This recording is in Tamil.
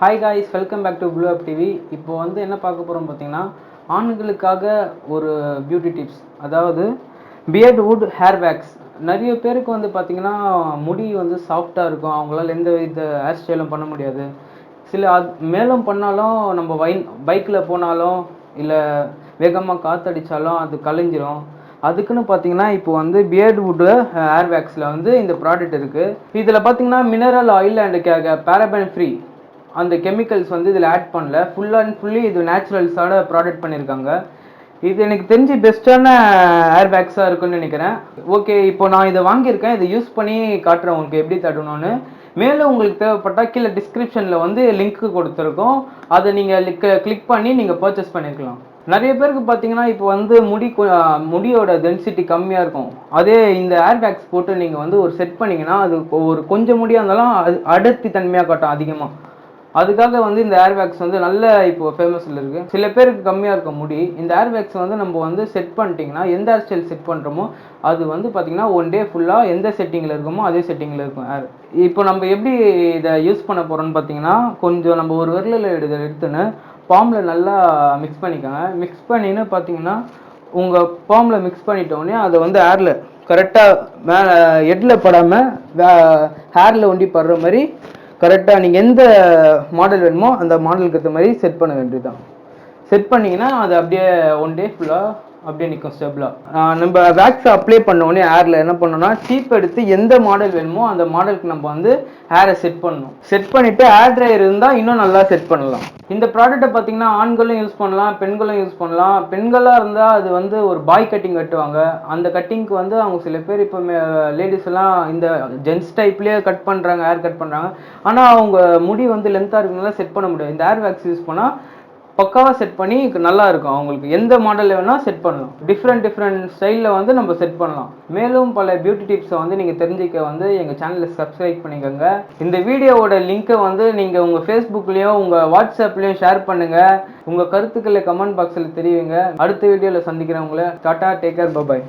Hi guys, welcome back to Blueup TV. இப்போ வந்து என்ன பார்க்க போகிறோம் பார்த்தீங்கன்னா, ஆண்களுக்காக ஒரு பியூட்டி டிப்ஸ், அதாவது பியர்ட் வுட் ஹேர் வேக்ஸ். நிறைய பேருக்கு வந்து பார்த்திங்கன்னா முடி வந்து சாஃப்டாக இருக்கும், அவங்களால எந்த வித ஹேர் ஸ்டைலும் பண்ண முடியாது. மேலும் பண்ணாலும் நம்ம பைக்கில் போனாலும் இல்லை வேகமாக காற்றடிச்சாலும் அது கலைஞ்சிரும். அதுக்குன்னு பார்த்தீங்கன்னா இப்போ வந்து பியர்ட் வுட் ஹேர் வேக்ஸில் வந்து இந்த ப்ராடக்ட் இருக்குது. இதில் பார்த்தீங்கன்னா மினரல் ஆயில் அண்ட் பேராபன் ஃப்ரீ அந்த கெமிக்கல்ஸ் வந்து இதில் ஆட் பண்ணல. ஃபுல்லி இது நேச்சுரல்ஸோட ப்ராடக்ட் பண்ணியிருக்காங்க. இது எனக்கு தெரிஞ்சு பெஸ்ட்டான ஹேர் பேக்ஸாக இருக்குன்னு நினைக்கிறேன். ஓகே, இப்போ நான் இதை வாங்கியிருக்கேன், இதை யூஸ் பண்ணி காட்டுறேன் உங்களுக்கு எப்படி தடணும்னு. மேலும் உங்களுக்கு தேவைப்பட்டால் கீழே டிஸ்கிரிப்ஷனில் வந்து லிங்க் கொடுத்துருக்கோம், அதை நீங்கள் கிளிக் பண்ணி நீங்கள் பர்ச்சேஸ் பண்ணியிருக்கலாம். நிறைய பேருக்கு பார்த்தீங்கன்னா இப்போ வந்து முடியோட டென்சிட்டி கம்மியாக இருக்கும். அதே இந்த ஹேர் பேக்ஸ் போட்டு நீங்கள் வந்து ஒரு செட் பண்ணிங்கன்னா அது ஒரு கொஞ்சம் முடியாக இருந்தாலும் அது அடர்த்தி தன்மையாக காட்டும் அதிகமாக. அதுக்காக வந்து இந்த ஹேர் வேக்ஸ் வந்து நல்ல இப்போ ஃபேமஸில் இருக்குது. சில பேருக்கு கம்மியாக இருக்கும் முடி. இந்த ஹேர் வேக்ஸ் வந்து நம்ம வந்து செட் பண்ணிட்டிங்கன்னா எந்த ஹேர் ஸ்டைல் செட் பண்ணுறோமோ அது வந்து பார்த்திங்கன்னா ஒன் டே ஃபுல்லாக எந்த செட்டிங்கில் இருக்குமோ அதே செட்டிங்கில் இருக்கும் ஹேர். இப்போ நம்ம எப்படி இதை யூஸ் பண்ண போகிறோம்னு பார்த்தீங்கன்னா, கொஞ்சம் நம்ம ஒரு விரலில் எடுத்துன்னு பாம்பில் நல்லா மிக்ஸ் பண்ணிக்கோங்க. மிக்ஸ் பண்ணின்னு பார்த்தீங்கன்னா உங்கள் பாம்பில் மிக்ஸ் பண்ணிட்டோடனே அதை வந்து ஹேரில் கரெக்டாக மேலே ஹெட்டில் படாமல் ஹேரில் ஒண்டி படுற மாதிரி கரெக்டாக நீங்கள் எந்த மாடல் வேணுமோ அந்த மாடலுக்கு ஏற்ற மாதிரி செட் பண்ண வேண்டியதுதான். செட் பண்ணிங்கன்னா அது அப்படியே ஒன் டே ஃபுல்லாக அப்படியே நிற்கும் ஸ்டெபிளாக. நம்ம வேக்ஸ் அப்ளை பண்ண உடனே ஹேரில் என்ன பண்ணணும்னா சீப் எடுத்து எந்த மாடல் வேணுமோ அந்த மாடலுக்கு நம்ம வந்து ஹேரை செட் பண்ணணும். செட் பண்ணிவிட்டு ஹேர் ட்ரையர் இருந்தால் இன்னும் நல்லா செட் பண்ணலாம். இந்த ப்ராடக்ட்டை பார்த்தீங்கன்னா ஆண்களும் யூஸ் பண்ணலாம், பெண்களும் யூஸ் பண்ணலாம். பெண்களாக இருந்தால் அது வந்து ஒரு பாய் கட்டிங் வெட்டுவாங்க. அந்த கட்டிங்க்கு வந்து அவங்க சில பேர் இப்போ லேடிஸ் எல்லாம் இந்த ஜென்ஸ் டைப்லேயே கட் பண்ணுறாங்க, ஹேர் கட் பண்ணுறாங்க. ஆனால் அவங்க முடி வந்து லென்த்தாக இருக்குனால செட் பண்ண முடியாது. இந்த ஹேர் வேக்ஸ் யூஸ் பண்ணால் பக்காவாக செட் பண்ணி நல்லா இருக்கும். அவங்களுக்கு எந்த மாடலில் வேணால் செட் பண்ணலாம். டிஃப்ரெண்ட் ஸ்டைலில் வந்து நம்ம செட் பண்ணலாம். மேலும் பல பியூட்டி டிப்ஸை வந்து நீங்கள் தெரிஞ்சிக்க வந்து எங்கள் சேனலை சப்ஸ்கிரைப் பண்ணிக்கோங்க. இந்த வீடியோவோட லிங்க்கை வந்து நீங்கள் உங்கள் ஃபேஸ்புக்லேயும் உங்கள் வாட்ஸ்அப்லேயும் ஷேர் பண்ணுங்கள். உங்கள் கருத்துக்களை கமெண்ட் பாக்ஸில் தெரிவிங்க. அடுத்த வீடியோவில் சந்திக்கிறவங்கள டாட்டா, டேக் கேர், பை.